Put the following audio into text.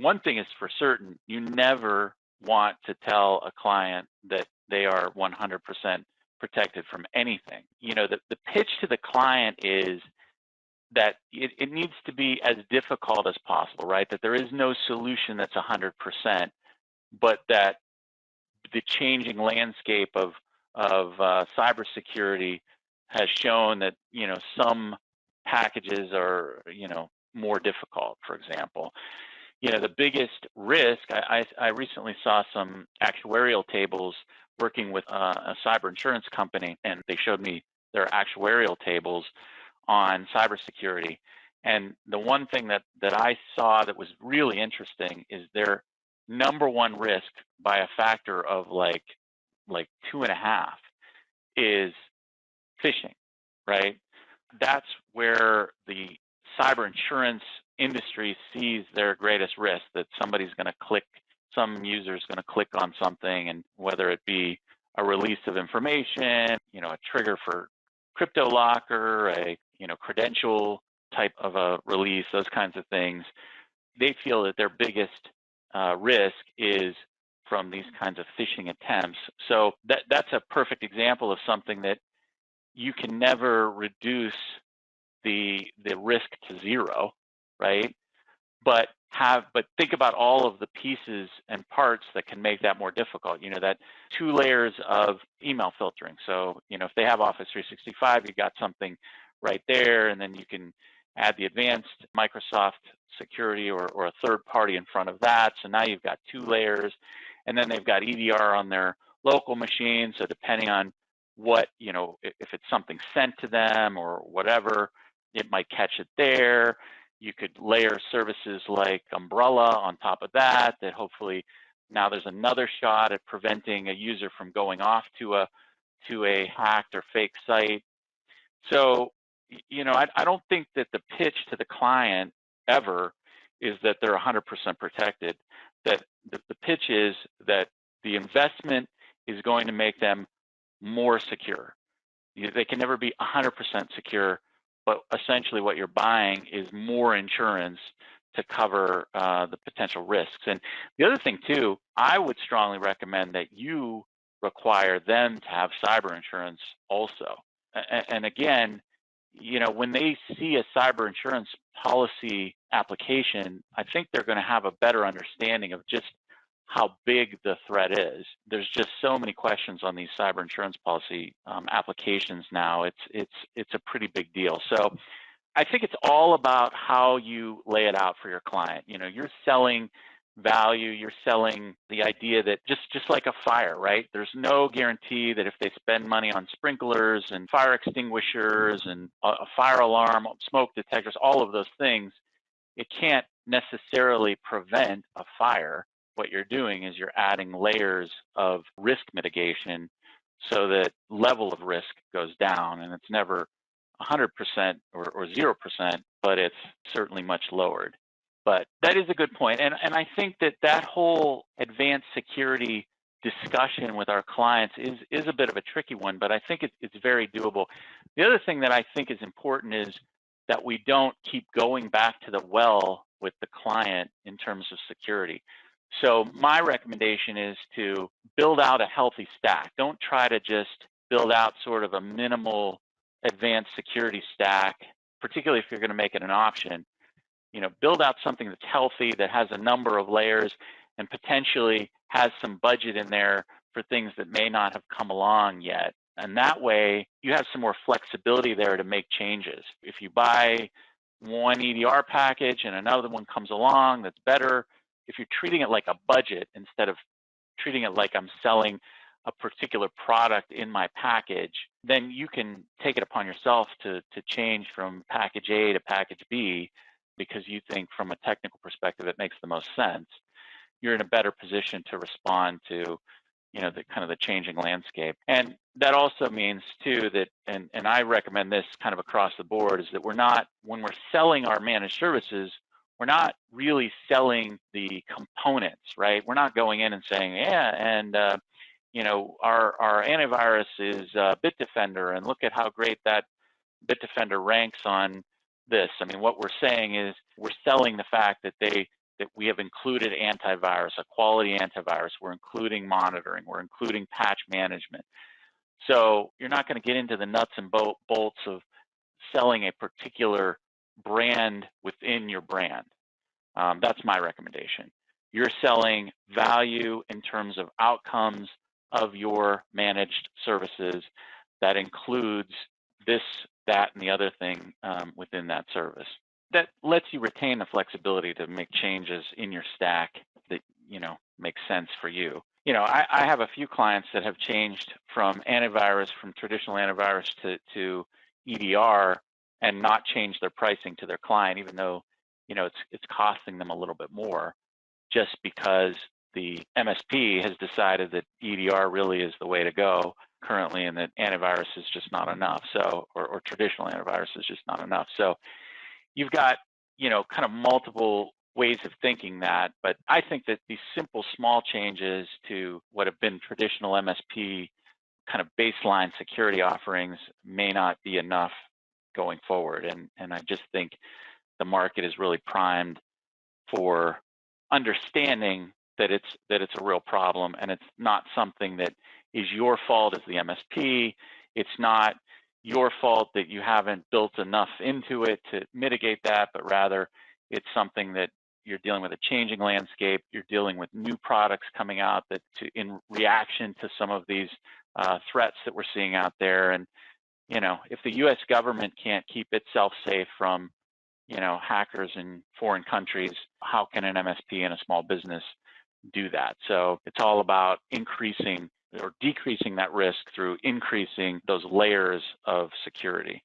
one thing is for certain, you never want to tell a client that they are 100% protected from anything. The pitch to the client is that it needs to be as difficult as possible, right? That there is no solution that's 100%, but that the changing landscape of cybersecurity has shown that some packages are more difficult. For example, the biggest risk. I recently saw some actuarial tables working with a cyber insurance company, and they showed me their actuarial tables on cybersecurity. And the one thing that I saw that was really interesting is their number one risk by a factor of like 2.5 is phishing, right? That's where the cyber insurance industry sees their greatest risk, that some user is going to click on something, and whether it be a release of information, a trigger for crypto locker, a credential type of a release, those kinds of things, they feel that their biggest risk is from these kinds of phishing attempts. So that's a perfect example of something that you can never reduce the risk to zero, right? But think about all of the pieces and parts that can make that more difficult. That 2 layers of email filtering. So if they have Office 365, you got something right there, and then you can add the advanced Microsoft security or a third party in front of that. So now you've got 2 layers, and then they've got EDR on their local machine. So depending on what, if it's something sent to them or whatever, it might catch it there. You could layer services like Umbrella on top of that hopefully now there's another shot at preventing a user from going off to a hacked or fake site. So, I don't think that the pitch to the client ever is that they're 100% protected. That the pitch is that the investment is going to make them more secure. They can never be 100% secure, but essentially what you're buying is more insurance to cover the potential risks. And the other thing too, I would strongly recommend that you require them to have cyber insurance also. And again, when they see a cyber insurance policy application, I think they're going to have a better understanding of just how big the threat is. There's just so many questions on these cyber insurance policy applications now. It's a pretty big deal. So I think it's all about how you lay it out for your client. You're selling value, you're selling the idea that just like a fire, right? There's no guarantee that if they spend money on sprinklers and fire extinguishers and a fire alarm, smoke detectors, all of those things, it can't necessarily prevent a fire. What you're doing is you're adding layers of risk mitigation so that level of risk goes down, and it's never 100% or 0%, but it's certainly much lowered. But that is a good point. And I think that whole advanced security discussion with our clients is a bit of a tricky one, but I think it's very doable. The other thing that I think is important is that we don't keep going back to the well with the client in terms of security. So my recommendation is to build out a healthy stack. Don't try to just build out sort of a minimal advanced security stack, particularly if you're going to make it an option. Build out something that's healthy, that has a number of layers, and potentially has some budget in there for things that may not have come along yet. And that way, you have some more flexibility there to make changes. If you buy one EDR package and another one comes along that's better, if you're treating it like a budget instead of treating it like I'm selling a particular product in my package, then you can take it upon yourself to change from package A to package B because you think from a technical perspective it makes the most sense. You're in a better position to respond to the changing landscape. And that also means too that, and I recommend this kind of across the board, is that when we're selling our managed services, we're not really selling the components, right? We're not going in and saying, our antivirus is Bitdefender, and look at how great that Bitdefender ranks on this. I mean, what we're saying is we're selling the fact that they that we have included antivirus, a quality antivirus. We're including monitoring. We're including patch management. So you're not going to get into the nuts and bolts of selling a particular brand within your brand. That's my recommendation. You're selling value in terms of outcomes of your managed services that includes this, that, and the other thing within that service. That lets you retain the flexibility to make changes in your stack that make sense for you. I have a few clients that have changed from traditional antivirus to EDR and not changed their pricing to their client, even though it's costing them a little bit more, just because the MSP has decided that EDR really is the way to go currently, and that antivirus is just not enough. So, or traditional antivirus is just not enough. So you've got kind of multiple ways of thinking that, but I think that these simple small changes to what have been traditional MSP kind of baseline security offerings may not be enough going forward. And I just think the market is really primed for understanding that it's a real problem, and it's not something that is your fault as the MSP. It's not your fault that you haven't built enough into it to mitigate that, but rather it's something that you're dealing with a changing landscape. You're dealing with new products coming out in reaction to some of these threats that we're seeing out there. And if the U.S. government can't keep itself safe from hackers in foreign countries, how can an MSP and a small business do that? So it's all about increasing or decreasing that risk through increasing those layers of security.